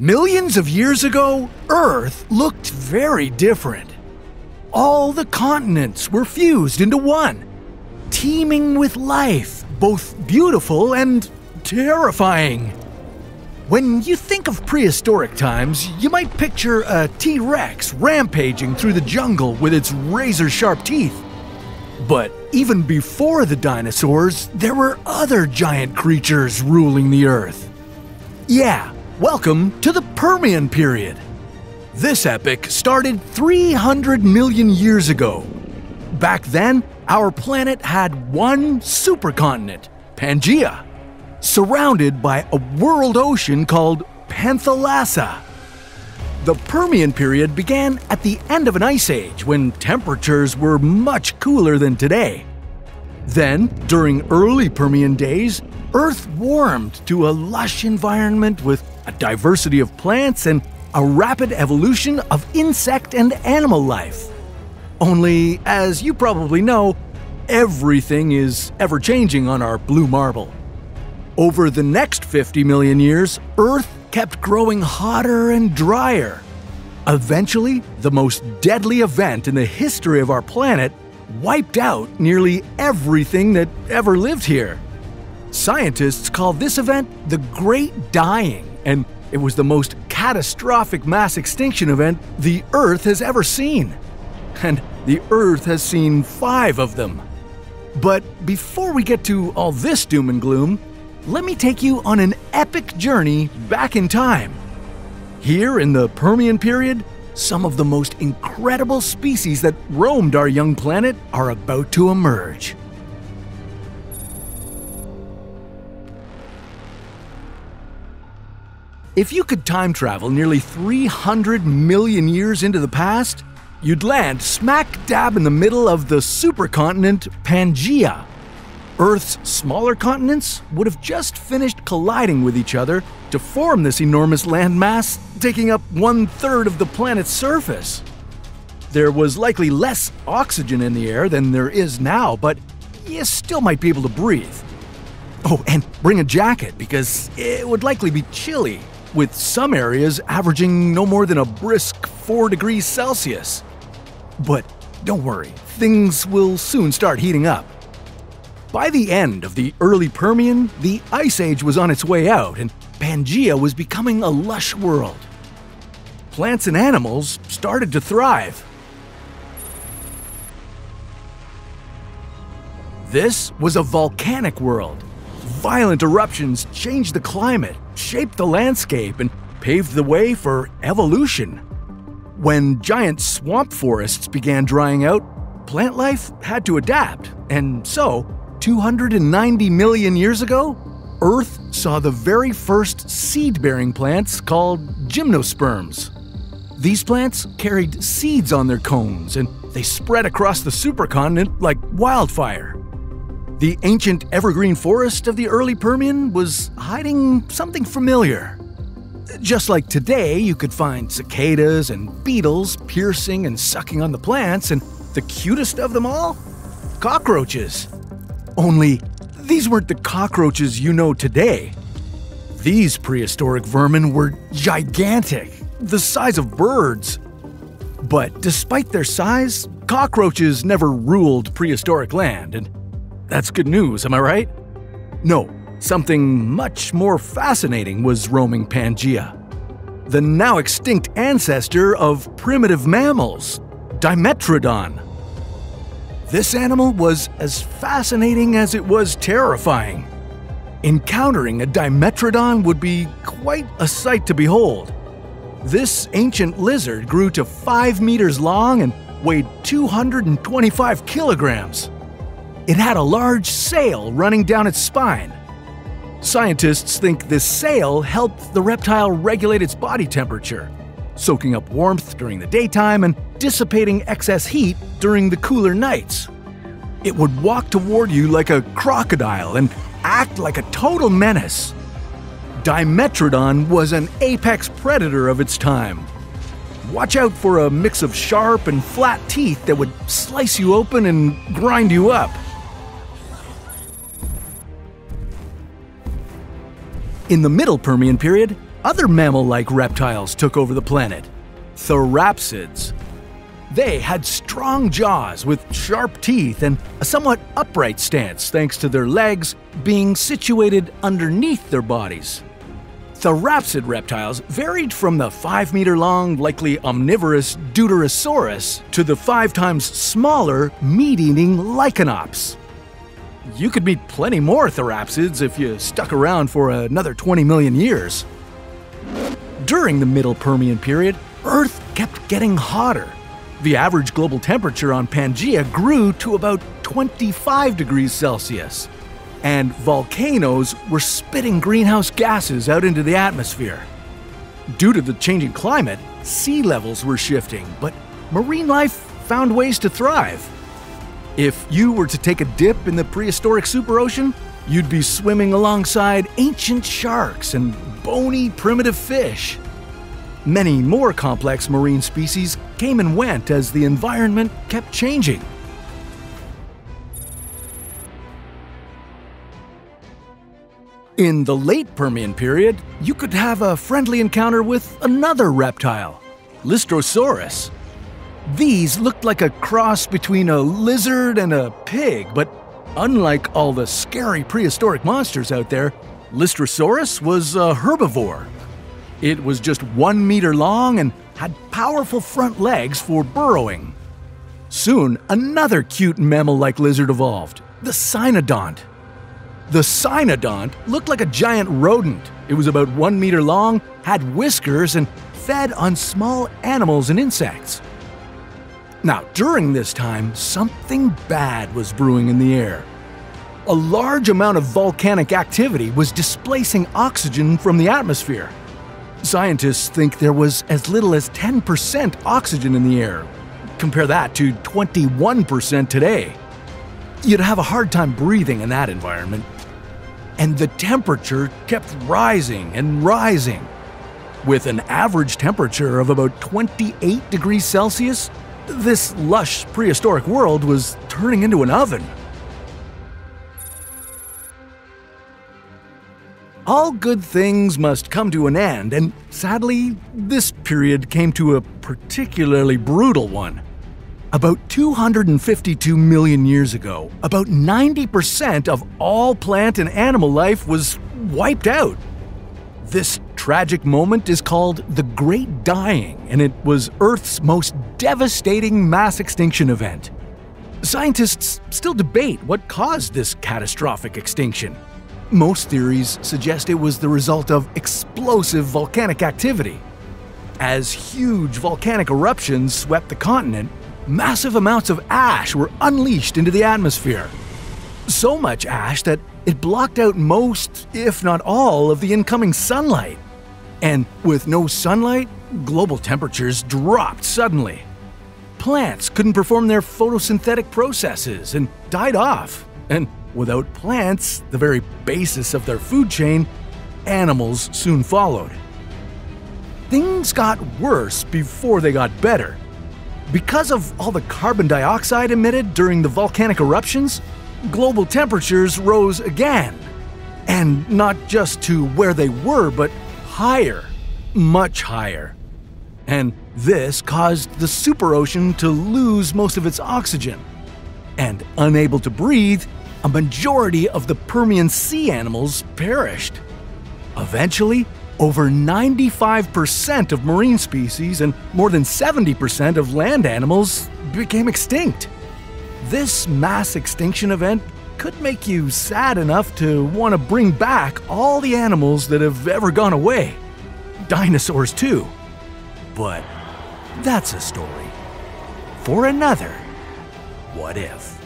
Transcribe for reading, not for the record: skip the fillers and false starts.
Millions of years ago, Earth looked very different. All the continents were fused into one, teeming with life, both beautiful and terrifying. When you think of prehistoric times, you might picture a T-Rex rampaging through the jungle with its razor-sharp teeth. But even before the dinosaurs, there were other giant creatures ruling the Earth. Yeah, welcome to the Permian period. This epoch started 300 million years ago. Back then, our planet had one supercontinent, Pangaea, surrounded by a world ocean called Panthalassa. The Permian period began at the end of an ice age when temperatures were much cooler than today. Then, during early Permian days, Earth warmed to a lush environment with a diversity of plants and a rapid evolution of insect and animal life. Only, as you probably know, everything is ever-changing on our blue marble. Over the next 50 million years, Earth kept growing hotter and drier. Eventually, the most deadly event in the history of our planet wiped out nearly everything that ever lived here. Scientists call this event the Great Dying, and it was the most catastrophic mass extinction event the Earth has ever seen. And the Earth has seen 5 of them. But before we get to all this doom and gloom, let me take you on an epic journey back in time. Here in the Permian period, some of the most incredible species that roamed our young planet are about to emerge. If you could time travel nearly 300 million years into the past, you'd land smack dab in the middle of the supercontinent Pangaea. Earth's smaller continents would have just finished colliding with each other to form this enormous landmass, taking up 1/3 of the planet's surface. There was likely less oxygen in the air than there is now, but you still might be able to breathe. Oh, and bring a jacket because it would likely be chilly, with some areas averaging no more than a brisk 4 degrees Celsius. But don't worry, things will soon start heating up. By the end of the early Permian, the Ice Age was on its way out and Pangaea was becoming a lush world. Plants and animals started to thrive. This was a volcanic world. Violent eruptions changed the climate, shaped the landscape, and paved the way for evolution. When giant swamp forests began drying out, plant life had to adapt, and so, 290 million years ago, Earth saw the very first seed-bearing plants called gymnosperms. These plants carried seeds on their cones, and they spread across the supercontinent like wildfire. The ancient evergreen forest of the early Permian was hiding something familiar. Just like today, you could find cicadas and beetles piercing and sucking on the plants, and the cutest of them all? Cockroaches. Only, these weren't the cockroaches you know today. These prehistoric vermin were gigantic, the size of birds. But despite their size, cockroaches never ruled prehistoric land, and that's good news, am I right? No, something much more fascinating was roaming Pangaea. The now extinct ancestor of primitive mammals, Dimetrodon. This animal was as fascinating as it was terrifying. Encountering a Dimetrodon would be quite a sight to behold. This ancient lizard grew to 5 meters long and weighed 225 kilograms. It had a large sail running down its spine. Scientists think this sail helped the reptile regulate its body temperature, soaking up warmth during the daytime and dissipating excess heat during the cooler nights. It would walk toward you like a crocodile and act like a total menace. Dimetrodon was an apex predator of its time. Watch out for a mix of sharp and flat teeth that would slice you open and grind you up. In the Middle Permian period, Other mammal-like reptiles took over the planet. Therapsids. They had strong jaws with sharp teeth and a somewhat upright stance thanks to their legs being situated underneath their bodies. Therapsid reptiles varied from the 5-meter-long, likely omnivorous Deuterosaurus to the 5 times smaller, meat-eating Lycanops. You could meet plenty more therapsids if you stuck around for another 20 million years. During the Middle Permian period, Earth kept getting hotter. The average global temperature on Pangaea grew to about 25 degrees Celsius. And volcanoes were spitting greenhouse gases out into the atmosphere. Due to the changing climate, sea levels were shifting, but marine life found ways to thrive. If you were to take a dip in the prehistoric superocean, you'd be swimming alongside ancient sharks and bony primitive fish. Many more complex marine species came and went as the environment kept changing. In the late Permian period, you could have a friendly encounter with another reptile, Lystrosaurus. These looked like a cross between a lizard and a pig, but unlike all the scary prehistoric monsters out there, Lystrosaurus was a herbivore. It was just 1 meter long and had powerful front legs for burrowing. Soon, another cute mammal-like lizard evolved, the cynodont. The cynodont looked like a giant rodent. It was about 1 meter long, had whiskers, and fed on small animals and insects. Now, during this time, something bad was brewing in the air. A large amount of volcanic activity was displacing oxygen from the atmosphere. Scientists think there was as little as 10% oxygen in the air. Compare that to 21% today. You'd have a hard time breathing in that environment. And the temperature kept rising and rising. With an average temperature of about 28 degrees Celsius, this lush prehistoric world was turning into an oven. All good things must come to an end, and sadly, this period came to a particularly brutal one. About 252 million years ago, about 90% of all plant and animal life was wiped out. This tragic moment is called the Great Dying, and it was Earth's most devastating mass extinction event. Scientists still debate what caused this catastrophic extinction. Most theories suggest it was the result of explosive volcanic activity. As huge volcanic eruptions swept the continent, massive amounts of ash were unleashed into the atmosphere. So much ash that it blocked out most, if not all, of the incoming sunlight. And with no sunlight, global temperatures dropped suddenly. Plants couldn't perform their photosynthetic processes and died off. And without plants, the very basis of their food chain, animals soon followed. Things got worse before they got better. Because of all the carbon dioxide emitted during the volcanic eruptions, global temperatures rose again. And not just to where they were, but higher, much higher. And this caused the superocean to lose most of its oxygen. And unable to breathe, a majority of the Permian sea animals perished. Eventually, over 95% of marine species and more than 70% of land animals became extinct. This mass extinction event could make you sad enough to want to bring back all the animals that have ever gone away. Dinosaurs too. But that's a story for another What If.